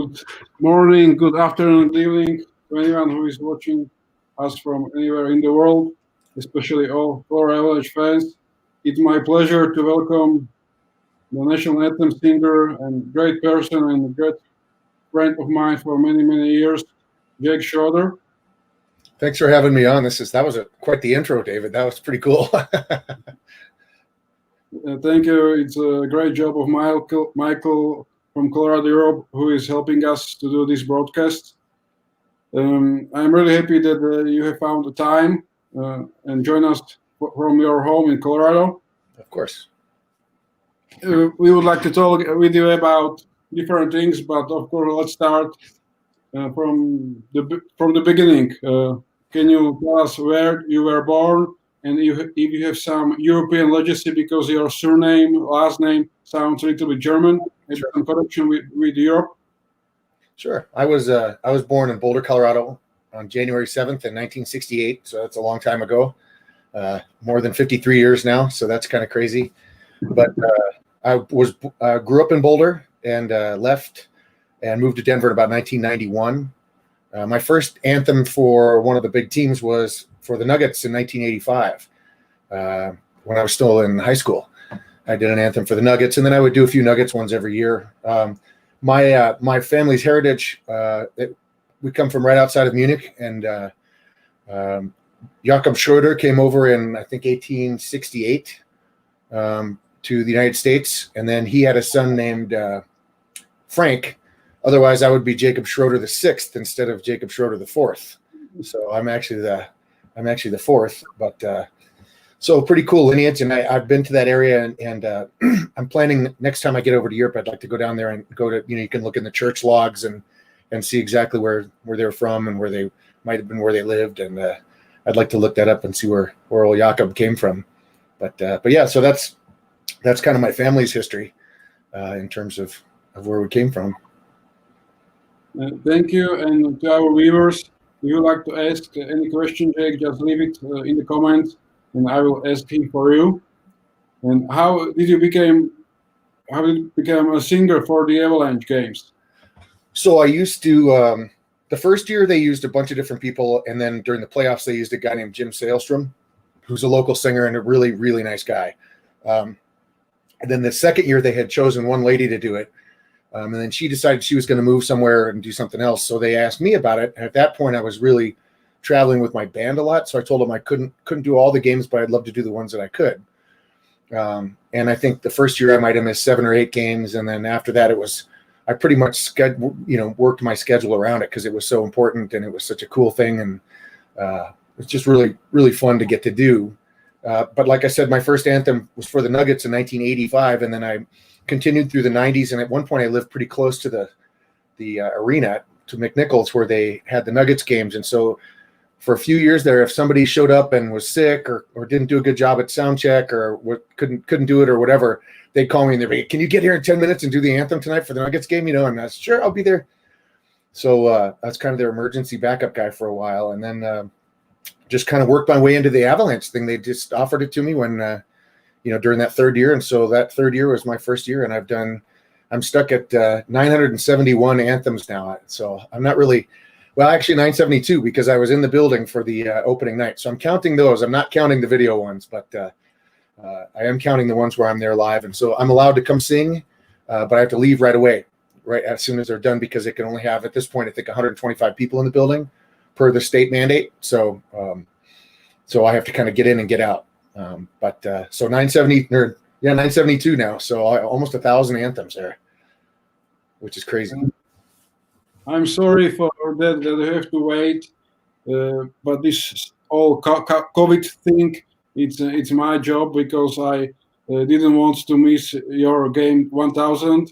Good morning, good afternoon, good evening to anyone who is watching us from anywhere in the world, especially all Eurolanche fans. It's my pleasure to welcome the national anthem singer and great person and great friend of mine for many, many years, Jake Schroeder. Thanks for having me on. That was quite the intro, David. That was pretty cool. Thank you. It's a great job of Michael from Colorado, Europe, who is helping us to do this broadcast. I'm really happy that you have found the time and join us from your home in Colorado. Of course. We would like to talk with you about different things, but of course, let's start from the beginning. Can you tell us where you were born and if you have some European legacy because your surname, last name sounds a little bit German, maybe some connection with Europe? Sure. I was born in Boulder, Colorado on January 7th in 1968, so that's a long time ago, more than 53 years now, so that's kind of crazy. But I grew up in Boulder and left and moved to Denver in about 1991. My first anthem for one of the big teams was for the Nuggets in 1985 when I was still in high school. I did an anthem for the Nuggets, and then I would do a few Nuggets ones every year. My family's heritage, we come from right outside of Munich, and Jake Schroeder came over in, I think, 1868 to the United States, and then he had a son named Frank. Otherwise, I would be Jacob Schroeder the sixth instead of Jacob Schroeder the fourth. So I'm actually the fourth, but so pretty cool lineage. And I've been to that area, and I'm planning next time I get over to Europe, I'd like to go down there and go to, you can look in the church logs and see exactly where they're from and where they might have been, where they lived. And I'd like to look that up and see where old Jakob came from. But yeah, so that's kind of my family's history in terms of where we came from. Thank you. And to our viewers, if you like to ask any question, Jake, just leave it in the comments and I will ask him for you. And how did you become a singer for the Eurolanche games? So I used to, the first year they used a bunch of different people, and then during the playoffs they used a guy named Jim Sailstrom, who's a local singer and a really, really nice guy. And then the second year they had chosen one lady to do it. And then she decided she was going to move somewhere and do something else. So they asked me about it. And at that point, I was really traveling with my band a lot. So I told them I couldn't do all the games, but I'd love to do the ones that I could. And I think the first year I might have missed 7 or 8 games. And then after that, I pretty much worked my schedule around it because it was so important and it was such a cool thing. And it's just really, really fun to get to do. But like I said, my first anthem was for the Nuggets in 1985. And then I continued through the 90s, and at one point I lived pretty close to the arena, to McNichols, where they had the Nuggets games. And so for a few years there, if somebody showed up and was sick or didn't do a good job at sound check or couldn't do it or whatever, they'd call me and they'd be, "Can you get here in 10 minutes and do the anthem tonight for the Nuggets game?" And I was, "Sure, I'll be there." So that's kind of their emergency backup guy for a while. And then just kind of worked my way into the Avalanche thing. They just offered it to me when during that third year. And so that third year was my first year, and I'm stuck at 971 anthems now. So I'm not really, well, actually 972 because I was in the building for the opening night. So I'm counting those. I'm not counting the video ones, but I am counting the ones where I'm there live. And so I'm allowed to come sing, but I have to leave right away, right as soon as they're done, because it can only have, at this point, I think 125 people in the building per the state mandate. So I have to kind of get in and get out. So 972 now. So almost 1,000 anthems there, which is crazy. I'm sorry for that you have to wait, but this whole COVID thing, it's my job because I didn't want to miss your game 1,000.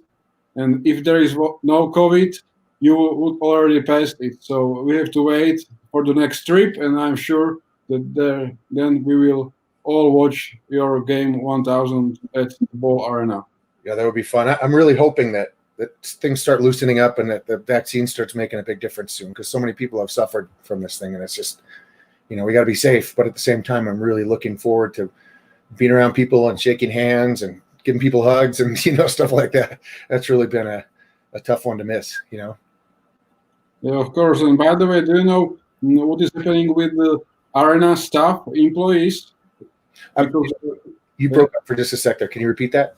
And if there is no COVID, you would already passed it. So we have to wait for the next trip, and I'm sure that then we will all watch your game 1,000 at the Ball Arena. Yeah, that would be fun. I'm really hoping that things start loosening up and that the vaccine starts making a big difference soon, because so many people have suffered from this thing, and it's just, we got to be safe. But at the same time, I'm really looking forward to being around people and shaking hands and giving people hugs and, stuff like that. That's really been a tough one to miss, Yeah, of course. And by the way, do you know what is happening with the arena staff, employees? Um, Because you uh, broke up for just a sec there. Can you repeat that?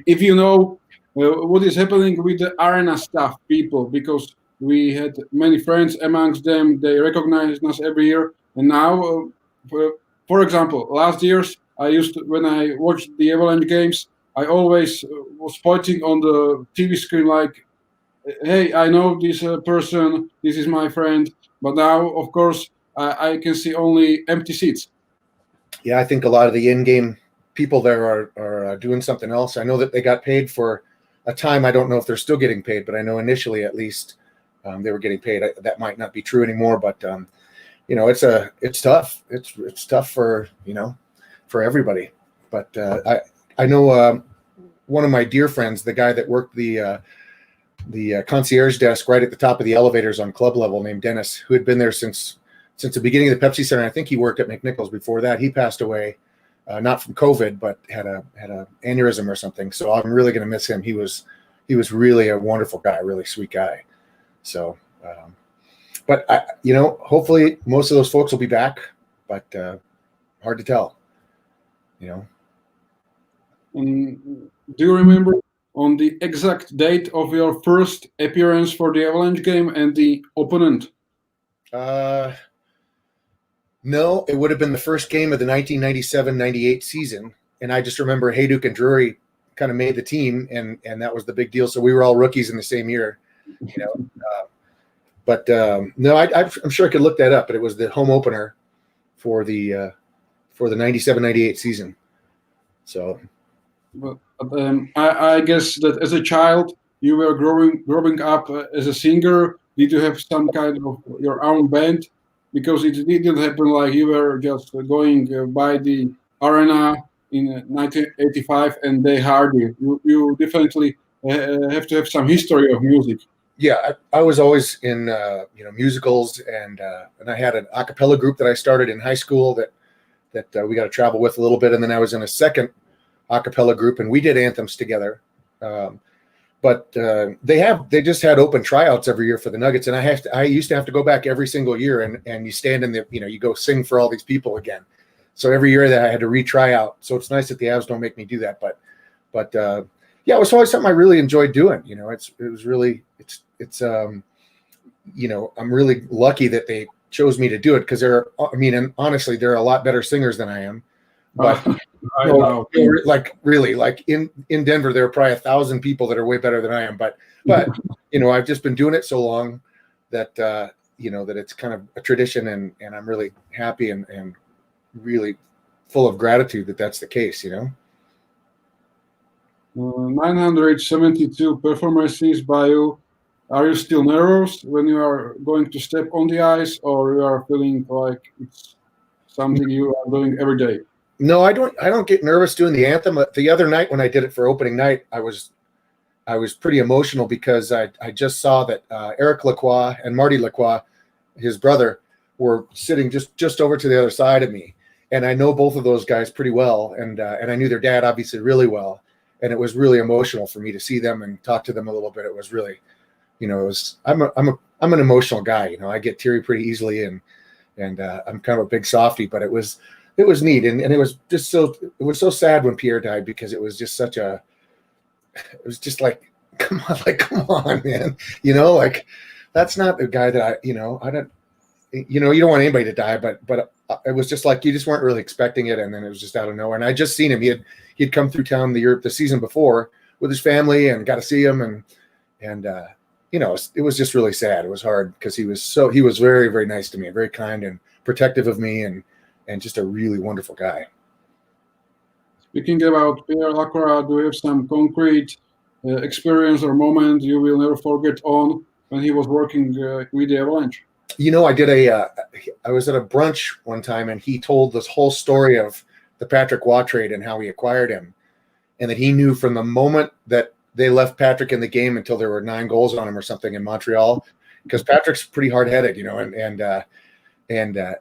if you know what is happening with the arena staff people, because we had many friends amongst them, they recognize us every year. And now, for example, last years, I used to, when I watched the Avalanche games, I always was pointing on the TV screen like, hey, I know this person, this is my friend. But now, of course, I can see only empty seats. Yeah, I think a lot of the in-game people there are doing something else. I know that they got paid for a time. I don't know if they're still getting paid, but I know initially, at least, they were getting paid. That might not be true anymore, but it's tough. It's tough for for everybody. But I know one of my dear friends, the guy that worked the concierge desk right at the top of the elevators on club level, named Dennis, who had been there since the beginning of the Pepsi Center. I think he worked at McNichols before that. He passed away, not from COVID, but had a aneurysm or something. So I'm really going to miss him. He was really a wonderful guy, really sweet guy. So, but hopefully most of those folks will be back, but hard to tell. And do you remember on the exact date of your first appearance for the Avalanche game and the opponent? Uh, no, it would have been the first game of the 1997-98 season, and I just remember Hayduk and Drury kind of made the team, and that was the big deal. So we were all rookies in the same year, you know. But no, I'm sure I could look that up. But it was the home opener for the 97-98 season. So, But I guess that as a child you were growing up as a singer. Did you have some kind of your own band? Because it didn't happen like you were just going by the arena in 1985 and they hired you. You definitely have to have some history of music. yeah, I was always in musicals, and I had an a cappella group that I started in high school that we got to travel with a little bit, and then I was in a second a cappella group, and we did anthems together. But they just had open tryouts every year for the Nuggets, and I used to have to go back every single year, and you stand in the you go sing for all these people again. So every year that I had to retry out. So it's nice that the Avs don't make me do that, but yeah, it was always something I really enjoyed doing. I'm really lucky that they chose me to do it, because and honestly, they're a lot better singers than I am. But I know. like in Denver, there are probably 1,000 people that are way better than I am. But I've just been doing it so long that that it's kind of a tradition, and I'm really happy and really full of gratitude that that's the case. 972 performances by you. Are you still nervous when you are going to step on the ice, or you are feeling like it's something you are doing every day? No, I don't get nervous doing the anthem. The other night when I did it for opening night, I was pretty emotional, because I just saw that Eric Lacroix and Marty Lacroix, his brother, were sitting just over to the other side of me, and I know both of those guys pretty well, and I knew their dad obviously really well, and it was really emotional for me to see them and talk to them a little bit. It was really, I'm an emotional guy. I get teary pretty easily, and I'm kind of a big softie, but it was neat, and it was just so sad when Pierre died, because it was just it was just like, come on, man, like, that's not the guy that I don't, you don't want anybody to die, but it was just like, you just weren't really expecting it, and then it was just out of nowhere. And I just seen him. He'd come through town the season before with his family, and got to see him, and it was just really sad. It was hard, because he was very, very nice to me, very kind and protective of me, and just a really wonderful guy. Speaking about Pierre Lacroix, do you have some concrete experience or moment you will never forget on when he was working with the Avalanche? I was at a brunch one time, and he told this whole story of the Patrick Waugh trade and how he acquired him, and that he knew from the moment that they left Patrick in the game until there were 9 goals on him or something in Montreal, because Patrick's pretty hard-headed, and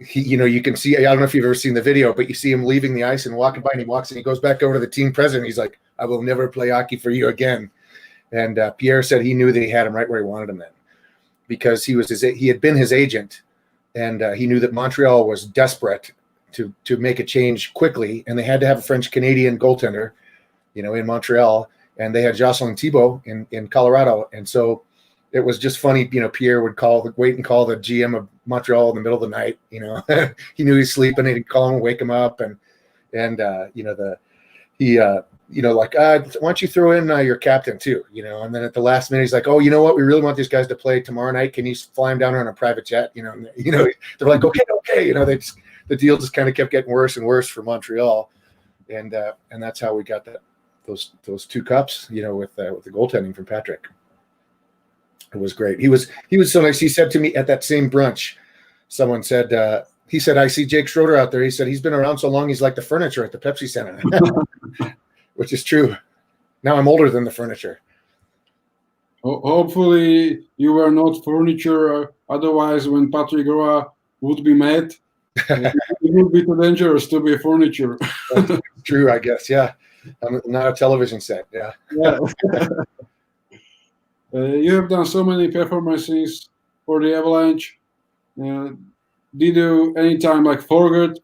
he, you can see, I don't know if you've ever seen the video, but you see him leaving the ice and walking by, and he walks and he goes back over to the team president. He's like, "I will never play hockey for you again." And Pierre said he knew that he had him right where he wanted him then. because he had been his agent, and he knew that Montreal was desperate to make a change quickly, and they had to have a French Canadian goaltender, in Montreal, and they had Jocelyn Thibault in Colorado, and so it was just funny. Pierre would wait and call the GM of Montreal in the middle of the night. He knew he's sleeping, and he'd call him, wake him up, and like, why don't you throw in your captain too, and then at the last minute, he's like, oh, you know what? We really want these guys to play tomorrow night. Can you fly them down on a private jet? They're like, okay. The deal just kind of kept getting worse and worse for Montreal. And that's how we got those 2 cups, with the goaltending from Patrick. It was great. He was so nice. He said to me at that same brunch, someone said, he said, I see Jake Schroeder out there. He said, he's been around so long, he's like the furniture at the Pepsi Center, which is true. Now I'm older than the furniture. Hopefully you were not furniture. Otherwise, when Patrick Roy would be mad, it would be too dangerous to be furniture. That's true, I guess. Yeah. I'm not a television set. Yeah. Yeah. You have done so many performances for the Avalanche. Did you anytime forget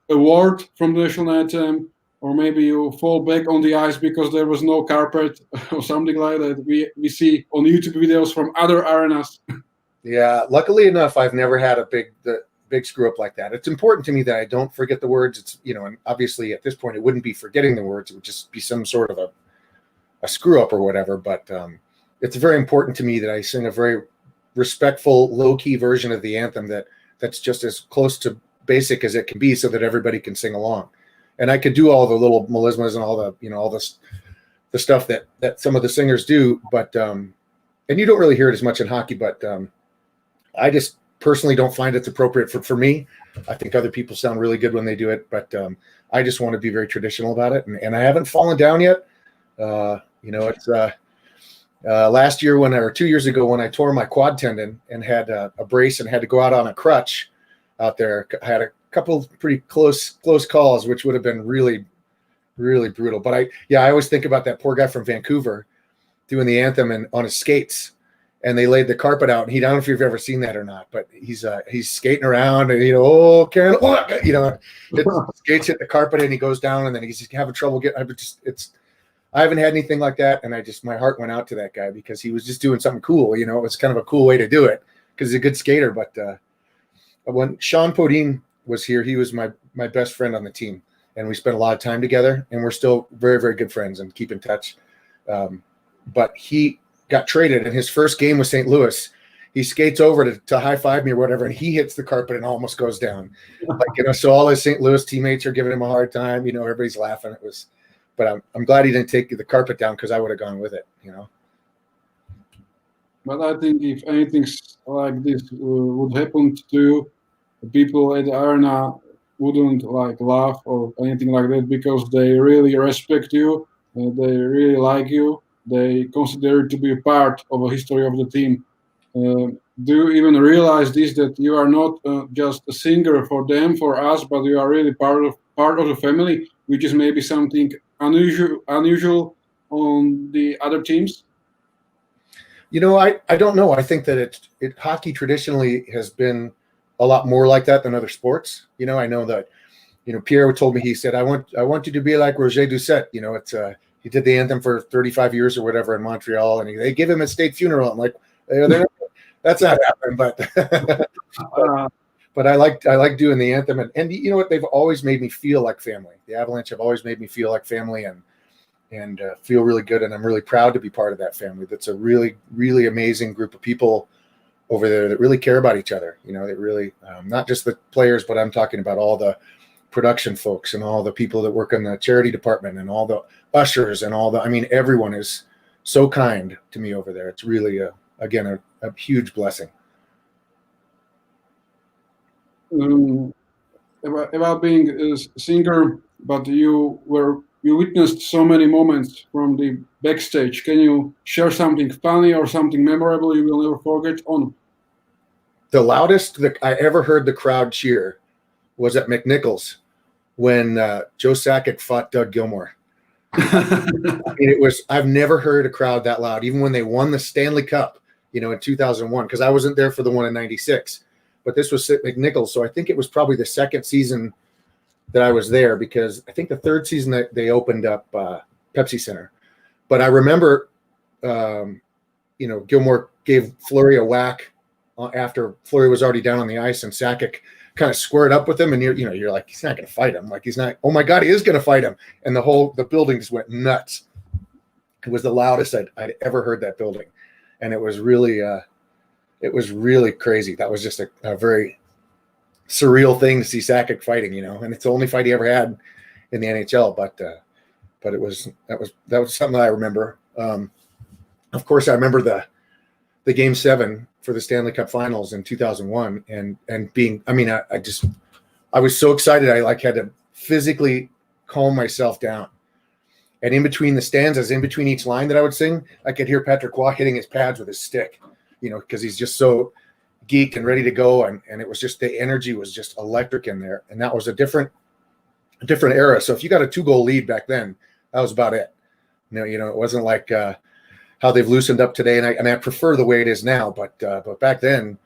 a word from the national anthem, or maybe you fall back on the ice because there was no carpet or something like that? We see on YouTube videos from other arenas. Yeah, luckily enough, I've never had a big screw up like that. It's important to me that I don't forget the words. It's and obviously at this point it wouldn't be forgetting the words; it would just be some sort of a screw up or whatever. But it's very important to me that I sing a very respectful, low key version of the anthem that's just as close to basic as it can be, so that everybody can sing along. And I could do all the little melismas and all the all the stuff that some of the singers do, but and you don't really hear it as much in hockey, but I just personally don't find it's appropriate for me. I think other people sound really good when they do it, but I just want to be very traditional about it, and I haven't fallen down yet. It's last year or 2 years ago when I tore my quad tendon and had a brace and had to go out on a crutch out there. I had a couple pretty close calls, which would have been really, really brutal. But I always think about that poor guy from Vancouver doing the anthem and on his skates, and they laid the carpet out. And I don't know if you've ever seen that or not, but he's skating around and Karen, skates hit the carpet and he goes down, and then he's having trouble getting. I haven't had anything like that, and my heart went out to that guy because he was just doing something cool. It was kind of a cool way to do it because he's a good skater. But when Sean Podine was here, he was my best friend on the team, and we spent a lot of time together, and we're still very, very good friends and keep in touch. But he got traded, and his first game with St. Louis, he skates over to high five me or whatever, and he hits the carpet and almost goes down. So all his St. Louis teammates are giving him a hard time. Everybody's laughing. But I'm glad he didn't take the carpet down because I would have gone with it. But I think if anything like this would happen to you, the people at the arena wouldn't laugh or anything like that, because they really respect you, they really like you, they consider it to be a part of the history of the team. Do you even realize this, that you are not just a singer for them, for us, but you are really part of the family, which is maybe something unusual on the other teams? I don't know. I think that hockey traditionally has been a lot more like that than other sports. I know that, Pierre told me, he said, I want you to be like Roger Doucette. He did the anthem for 35 years or whatever in Montreal, and they give him a state funeral. I'm like, that's not happening, but I like doing the anthem, and you know what? They've always made me feel like family. The Avalanche have always made me feel like family, and feel really good. And I'm really proud to be part of that family. That's a really, really amazing group of people over there that really care about each other. That really, not just the players, but I'm talking about all the production folks and all the people that work in the charity department and all the ushers and everyone is so kind to me over there. It's really a huge blessing. About being a singer, but you witnessed so many moments from the backstage. Can you share something funny or something memorable you will never forget? The loudest that I ever heard the crowd cheer was at McNichols when Joe Sakic fought Doug Gilmour. I've never heard a crowd that loud. Even when they won the Stanley Cup, in 2001, because I wasn't there for the one in 96, but this was St. McNichols. So I think it was probably the second season that I was there, because I think the third season that they opened up Pepsi Center. But I remember, Gilmore gave Fleury a whack after Fleury was already down on the ice, and Sakic kind of squared up with him, and you're like, he's not going to fight him. Like, he's not. Oh my God, he is going to fight him! And the building just went nuts. It was the loudest I'd ever heard that building, and it was really crazy. That was just a very surreal thing to see Sakic fighting, and it's the only fight he ever had in the NHL. But that was something that I remember. Of course, I remember the Game 7 for the Stanley Cup Finals in 2001, and being, I was so excited. I had to physically calm myself down. And in between the stanzas, in between each line that I would sing, I could hear Patrick Roy hitting his pads with his stick, because he's just so geeked and ready to go. And it was just, the energy was just electric in there. And that was a different era. So if you got a 2-goal lead back then, that was about it. It wasn't like how they've loosened up today. And I prefer the way it is now, but back then,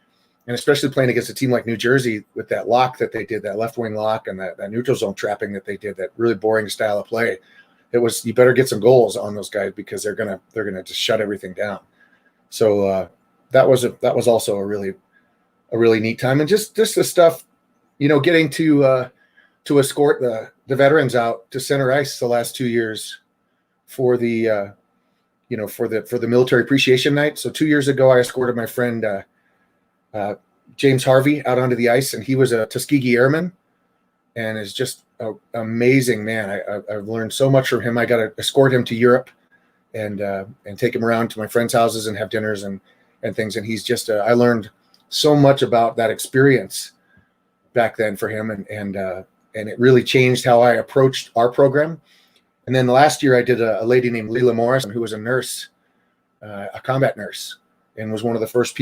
and especially playing against a team like New Jersey with that lock that they did, that left wing lock, and that neutral zone trapping that they did, that really boring style of play, it was, you better get some goals on those guys, because they're gonna just shut everything down. So that was also a really neat time. And just the stuff, getting to escort the veterans out to center ice the last 2 years for the for the military appreciation night. So 2 years ago, I escorted my friend James Harvey out onto the ice, and he was a Tuskegee Airman, and is just an amazing man. I've learned so much from him. I got to escort him to Europe and take him around to my friends' houses and have dinners and things. And he's just I learned so much about that experience back then for him, and it really changed how I approached our program. And then last year I did a lady named Leila Morrison, who was a nurse, a combat nurse, and was one of the first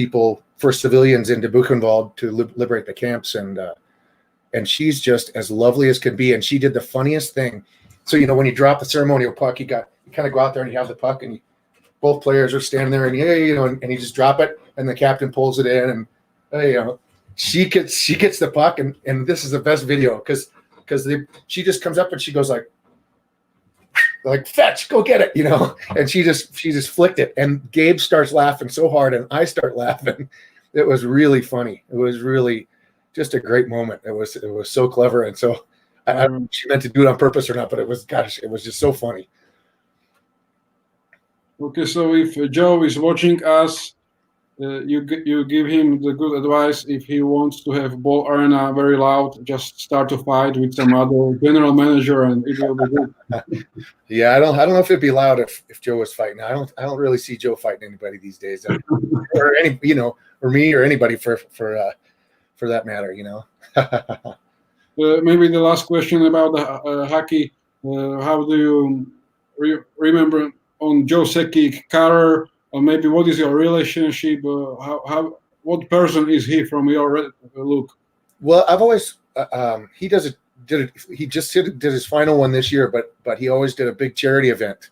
civilians into Buchenwald to liberate the camps. And she's just as lovely as could be. And she did the funniest thing. So, when you drop the ceremonial puck, you kind of go out there and you have the puck, and both players are standing there, and and you just drop it, and the captain pulls it in, and she gets the puck, and this is the best video, because she just comes up and she goes like fetch, go get it, and she just flicked it, and Gabe starts laughing so hard, and I start laughing. It was really funny. It was really just a great moment. It was so clever, and so I don't know if she meant to do it on purpose or not, but it was just so funny. Okay, so if Joe is watching us, you give him the good advice. If he wants to have ball arena very loud, just start a fight with some other general manager, and it will be good. Yeah, I don't know if it'd be loud if Joe was fighting. I don't really see Joe fighting anybody these days, or any or me or anybody for that matter. Maybe the last question about the hockey. How do you remember on Joe Sakic, Carter? Or maybe what is your relationship? What person is he from your look? Well, I've always he just did his final one this year, but he always did a big charity event.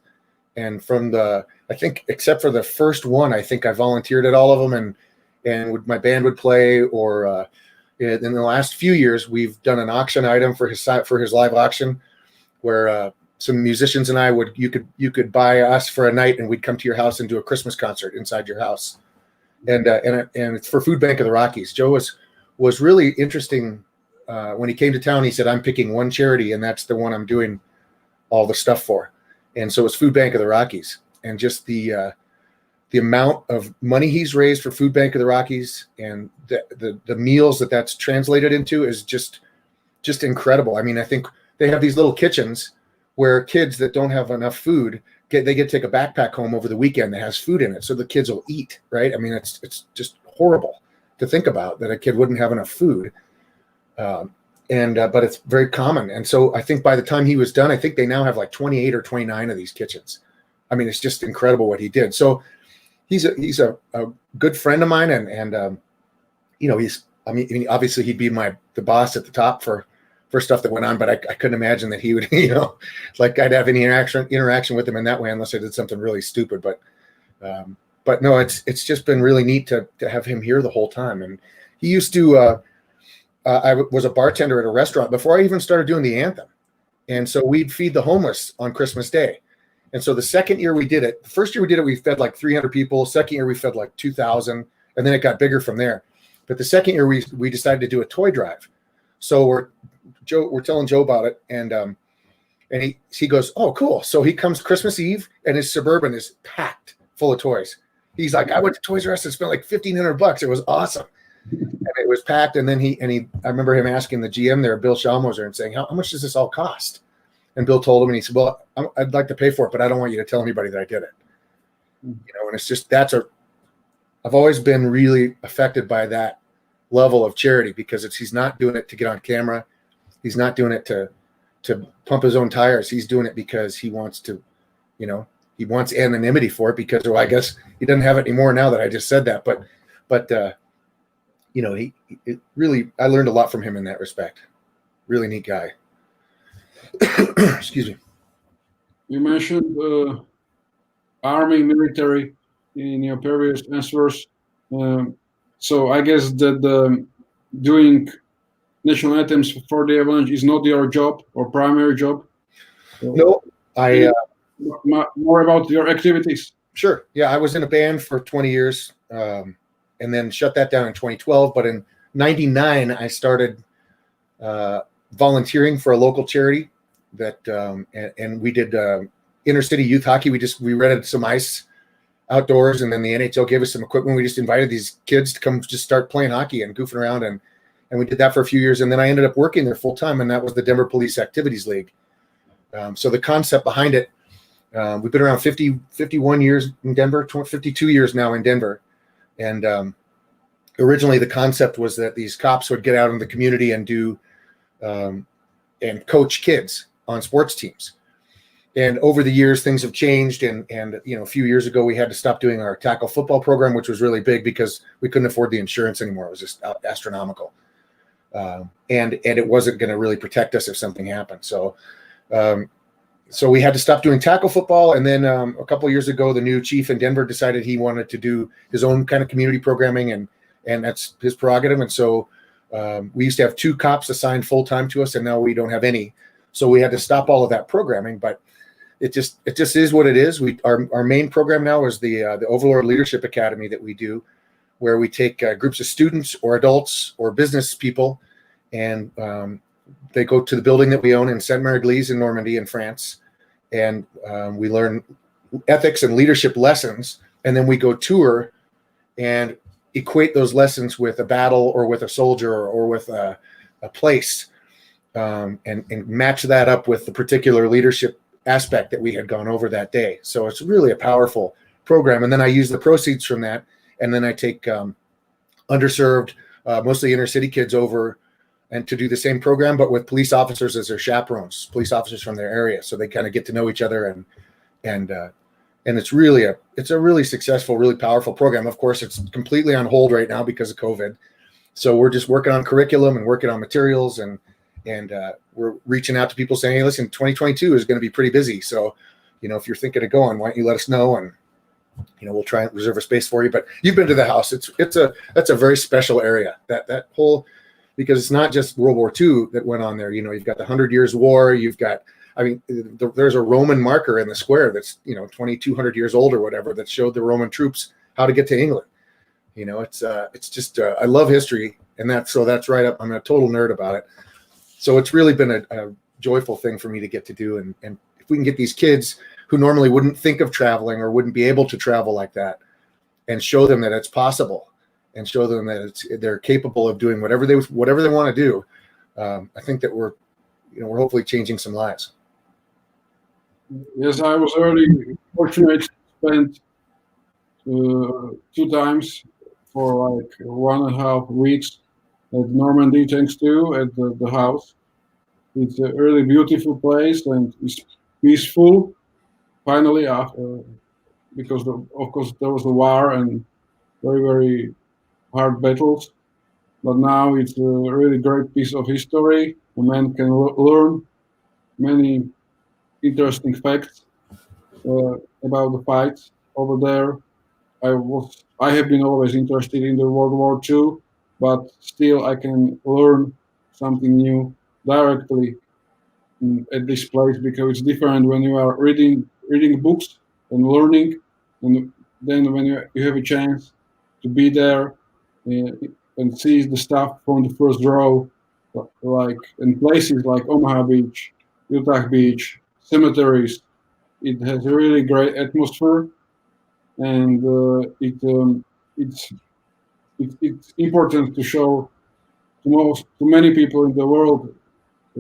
And I think except for the first one, I think I volunteered at all of them, and my band would play. Or in the last few years, we've done an auction item for his live auction, where some musicians and I you could buy us for a night, and we'd come to your house and do a Christmas concert inside your house. And it's for Food Bank of the Rockies. Joe was really interesting. When he came to town, he said, I'm picking one charity, and that's the one I'm doing all the stuff for. And so it's Food Bank of the Rockies. And just the amount of money he's raised for Food Bank of the Rockies, and the meals that's translated into is just incredible. I mean, I think they have these little kitchens where kids that don't have enough food get to take a backpack home over the weekend that has food in it, so the kids will eat, right? I mean, it's just horrible to think about that a kid wouldn't have enough food. But it's very common. And so I think by the time he was done, I think they now have like 28 or 29 of these kitchens. I mean, it's just incredible what he did. So he's a good friend of mine, and obviously he'd be the boss at the top for stuff that went on, but I couldn't imagine that he would, like I'd have any interaction with him in that way, unless I did something really stupid. But but no, it's just been really neat to have him here the whole time. And he used to. I was a bartender at a restaurant before I even started doing the anthem, and so we'd feed the homeless on Christmas Day. And so the second year we did it, the first year we did it, we fed like 300 people. Second year we fed like 2,000, and then it got bigger from there. But the second year we decided to do a toy drive. So we're telling Joe about it, and he goes, "Oh, cool!" So he comes Christmas Eve, and his Suburban is packed full of toys. He's like, "I went to Toys R Us and spent like $1,500. It was awesome." And it was packed. And then I remember him asking the GM there, Bill Schalmoser, and saying, how much does this all cost? And Bill told him, and he said, "Well, I'd like to pay for it, but I don't want you to tell anybody that I did it." And it's just, I've always been really affected by that level of charity, because he's not doing it to get on camera. He's not doing it to pump his own tires. He's doing it because he wants to, he wants anonymity for it, because, well, I guess he doesn't have it anymore now that I just said that. But it really, I learned a lot from him in that respect. Really neat guy. Excuse me. You mentioned army, military in your previous answers. So I guess that doing national anthems for the Avalanche is not your job or primary job. So no, more about your activities. Sure. Yeah, I was in a band for 20 years, and then shut that down in 2012. But in '99, I started volunteering for a local charity that, and we did intercity youth hockey. We rented some ice outdoors, and then the NHL gave us some equipment. We just invited these kids to come just start playing hockey and goofing around, and we did that for a few years. And then I ended up working there full time, and that was the Denver Police Activities League. So the concept behind it, we've been around 51 years in Denver, 52 years now in Denver. And originally the concept was that these cops would get out in the community and do and coach kids on sports teams. And over the years, things have changed. And a few years ago, we had to stop doing our tackle football program, which was really big because we couldn't afford the insurance anymore. It was just astronomical. And it wasn't going to really protect us if something happened. So we had to stop doing tackle football. And then a couple of years ago, the new chief in Denver decided he wanted to do his own kind of community programming, and that's his prerogative. And so we used to have 2 cops assigned full-time to us, and now we don't have any. So we had to stop all of that programming, but it just is what it is. Our main program now is the Overlord Leadership Academy that we do, where we take groups of students or adults or business people, and they go to the building that we own in Sainte-Mère-Église in Normandy in France, and we learn ethics and leadership lessons, and then we go tour and equate those lessons with a battle or with a soldier or with a place, and match that up with the particular leadership aspect that we had gone over that day. So it's really a powerful program. And then I use the proceeds from that, and then I take underserved, mostly inner city kids over and to do the same program, but with police officers as their chaperones, police officers from their area. So they kind of get to know each other, and it's a really successful, really powerful program. Of course, it's completely on hold right now because of COVID. So we're just working on curriculum and working on materials, and we're reaching out to people saying, "Hey, listen, 2022 is going to be pretty busy. So, if you're thinking of going, why don't you let us know? And, we'll try and reserve a space for you." But you've been to the house. That's a very special area, that whole, because it's not just World War II that went on there. You've got the 100 Years' War. You've got, there's a Roman marker in the square that's, 2,200 years old or whatever, that showed the Roman troops how to get to England. It's just, I love history, and that's right up. I'm a total nerd about it. So it's really been a joyful thing for me to get to do. And if we can get these kids who normally wouldn't think of traveling or wouldn't be able to travel like that, and show them that it's possible, and show them that they're capable of doing whatever they want to do, I think that we're hopefully changing some lives. Yes, I was really fortunate to spend 2 times for like 1.5 weeks at Normandy, thanks to at the house. It's a really beautiful place, and it's peaceful. Finally, after, because of course there was the war and very, very hard battles, but now it's a really great piece of history. A man can learn many interesting facts about the fights over there. I have been always interested in the World War II, but still I can learn something new directly at this place because it's different when you are reading books and learning, and then when you have a chance to be there uh, and see the stuff from the first row, like in places like Omaha Beach, Utah Beach, cemeteries. It has a really great atmosphere, and it's it's important to show to many people in the world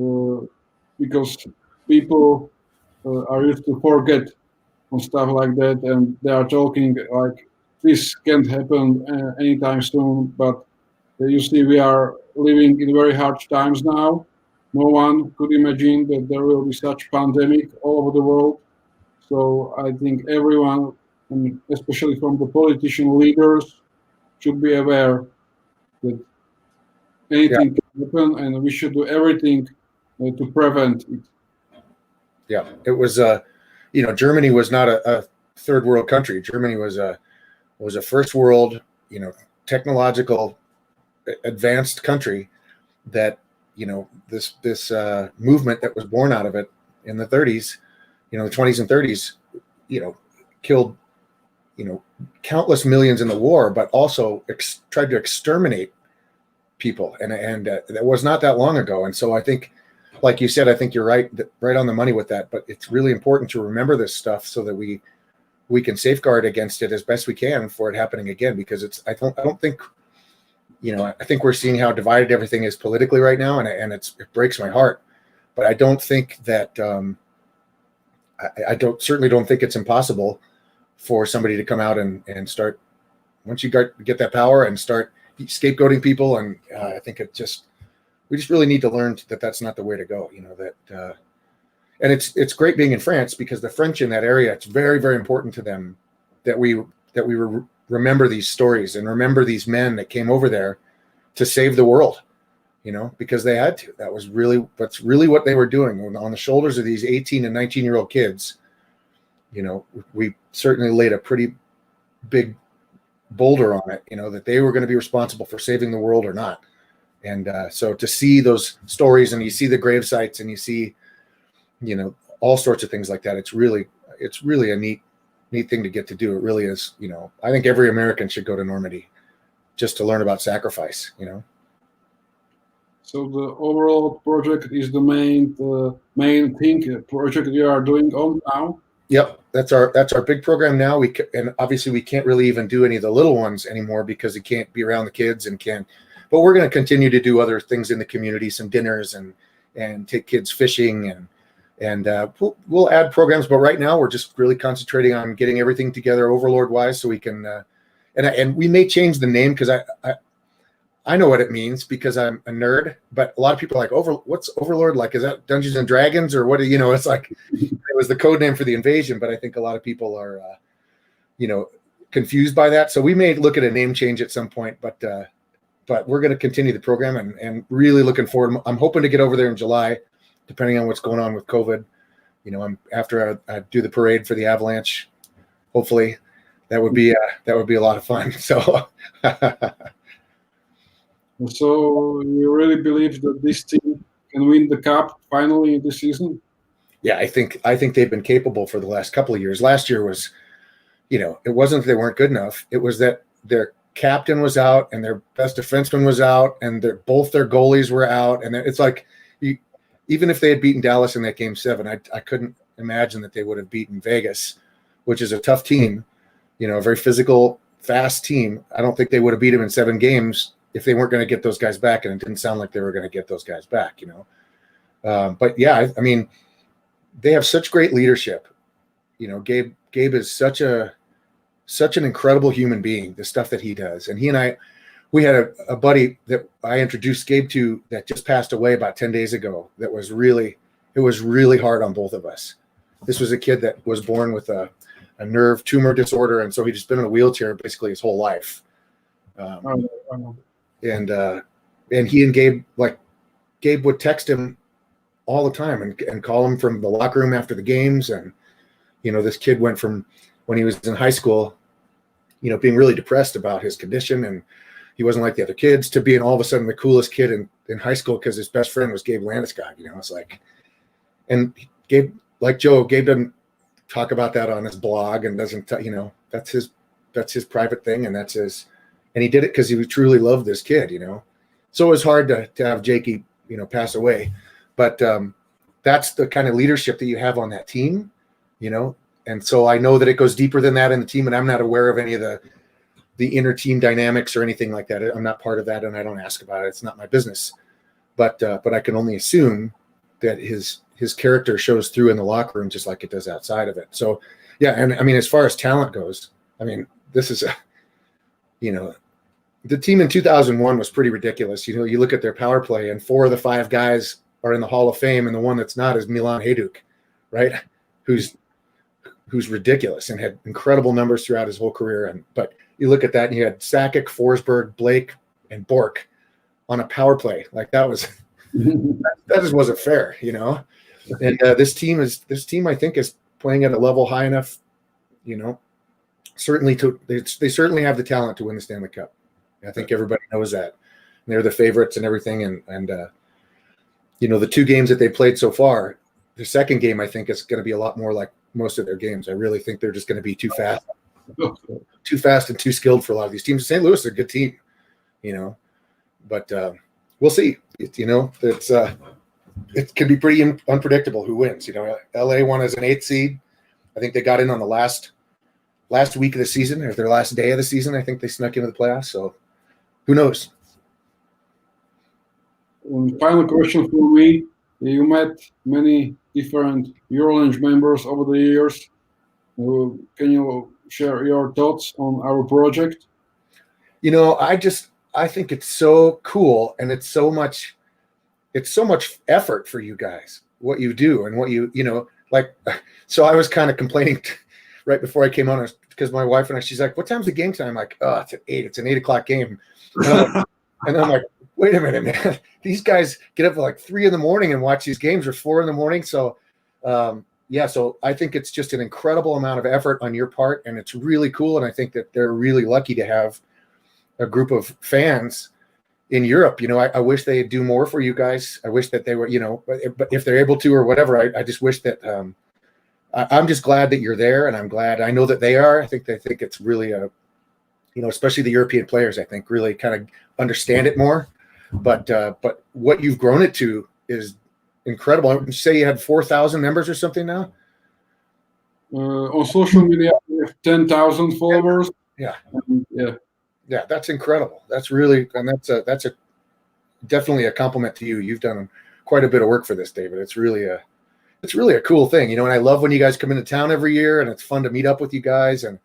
uh, because people are used to forget on stuff like that, and they are talking like this can't happen anytime soon. But you see, we are living in very hard times now. No one could imagine that there will be such pandemic all over the world. So I think everyone, and especially from the politician leaders, should be aware that Yeah, anything can happen, and we should do everything to prevent it. yeah. It was Germany was not a third world country. Germany was a first world, technological advanced country that this movement that was born out of it in the 30s, the 20s and 30s, killed countless millions in the war, but also tried to exterminate people, and that was not that long ago. And so I think, like you said, I think you're right on the money with that. But it's really important to remember this stuff so that we can safeguard against it as best we can for it happening again. Because I don't think I think we're seeing how divided everything is politically right now, and it breaks my heart. But I don't think that I certainly don't think it's impossible for somebody to come out and start, once you get that power, and start scapegoating people. And I think we just really need to learn that that's not the way to go. And it's great being in France, because the French in that area, it's very, very important to them that we remember these stories and remember these men that came over there to save the world, because they had to. That's really what they were doing on the shoulders of these 18 and 19-year-old kids. We certainly laid a pretty big boulder on it, that they were going to be responsible for saving the world or not. And so to see those stories, and you see the grave sites, and you see, all sorts of things like that, it's really a neat thing to get to do. It really is. I think every American should go to Normandy just to learn about sacrifice. So the overall project is the main thing project you are doing on now. Yep, that's our big program now. And obviously we can't really even do any of the little ones anymore because it can't be around the kids and can't. But we're going to continue to do other things in the community, some dinners and take kids fishing, and we'll add programs. But right now we're just really concentrating on getting everything together Overlord wise, so we can and we may change the name, because I know what it means because I'm a nerd. But a lot of people are like, what's Overlord? Like, is that Dungeons and Dragons, or what? It's like it was the code name for the invasion. But I think a lot of people are confused by that. So we may look at a name change at some point, but we're going to continue the program, and really looking forward. I'm hoping to get over there in July, depending on what's going on with COVID. After I do the parade for the Avalanche, hopefully that would be a lot of fun. So, So you really believe that this team can win the cup finally this season? yeah, I think they've been capable for the last couple of years. Last year was, it wasn't that they weren't good enough. It was that their captain was out and their best defenseman was out, and both their goalies were out. And it's like, even if they had beaten Dallas in that game 7, I couldn't imagine that they would have beaten Vegas, which is a tough team, a very physical, fast team. I don't think they would have beat them in 7 games if they weren't going to get those guys back, and it didn't sound like they were going to get those guys back, But yeah, I mean, they have such great leadership. Gabe is such an incredible human being, the stuff that he does. And he and we had a buddy that I introduced Gabe to that just passed away about 10 days ago. It was really hard on both of us. This was a kid that was born with a nerve tumor disorder, and so he'd just been in a wheelchair basically his whole life. And he and Gabe would text him all the time and call him from the locker room after the games. And this kid went from, when he was in high school, being really depressed about his condition, and he wasn't like the other kids, to being all of a sudden the coolest kid in high school because his best friend was Gabe Landeskog. It's like, and Gabe, like Joe, Gabe doesn't talk about that on his blog and doesn't, that's his private thing, and and he did it because he truly loved this kid, So it was hard to have Jakey, pass away, but that's the kind of leadership that you have on that team, And so I know that it goes deeper than that in the team, and I'm not aware of any of the inner team dynamics or anything like that. I'm not part of that, and I don't ask about it. It's not my business. But I can only assume that his character shows through in the locker room just like it does outside of it. So, yeah, and I mean, as far as talent goes, I mean, this is the team in 2001 was pretty ridiculous. You look at their power play, and 4 of the 5 guys are in the Hall of Fame, and the one that's not is Milan Hajduk, right? Who's ridiculous and had incredible numbers throughout his whole career. But you look at that, and you had Sakic, Forsberg, Blake, and Bork on a power play. Like that just wasn't fair, And this team, I think, is playing at a level high enough, certainly they certainly have the talent to win the Stanley Cup. I think everybody knows that. And they're the favorites and everything. And the 2 games that they played so far, the second game, I think, is going to be a lot more like most of their games. I really think they're just going to be too fast and too skilled for a lot of these teams. St. Louis is a good team, but we'll see. It can be pretty unpredictable who wins. LA won as an 8th seed. I think they got in on the last week of the season, or their last day of the season. I think they snuck into the playoffs. So who knows? Final question for me. You met many different Eurolanche members over the years. Can you share your thoughts on our project? I think it's so cool, and it's so much effort for you guys, what you do and what so I was kind of complaining right before I came on, because my wife and she's like, "What time's the game time?" I'm like, "Oh, it's at 8. It's an 8 o'clock game." And I'm like, wait a minute, man. These guys get up at like 3 a.m. and watch these games, or 4 a.m. So, so I think it's just an incredible amount of effort on your part, and it's really cool. And I think that they're really lucky to have a group of fans in Europe. I wish they'd do more for you guys. I wish that they were, but if they're able to or whatever, I just wish that I'm just glad that you're there, and I'm glad. I know that they are. I think they think it's really especially the European players, I think, really kind of understand it more. But what you've grown it to is incredible. I would say you had 4,000 members or something now. On social media, we have 10,000 followers. Yeah. Yeah, that's incredible. That's really, and that's definitely a compliment to you. You've done quite a bit of work for this, David. It's really a cool thing, and I love when you guys come into town every year, and it's fun to meet up with you guys and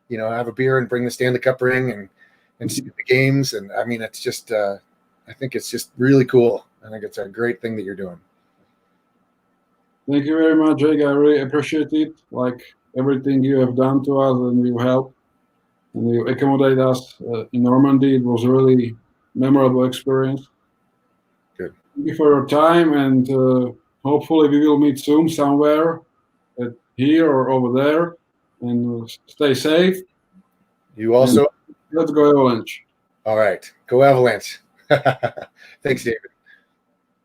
have a beer and bring the Stanley Cup ring and see the games. And I mean, it's just I think it's just really cool. I think it's a great thing that you're doing. Thank you very much, Jake. I really appreciate it. Like everything you have done to us, and you help and you accommodate us in Normandy. It was a really memorable experience. Good. Thank you for your time, and hopefully we will meet soon somewhere, here or over there. And stay safe. You also. And let's go Avalanche. All right. Go Avalanche. Thanks, David.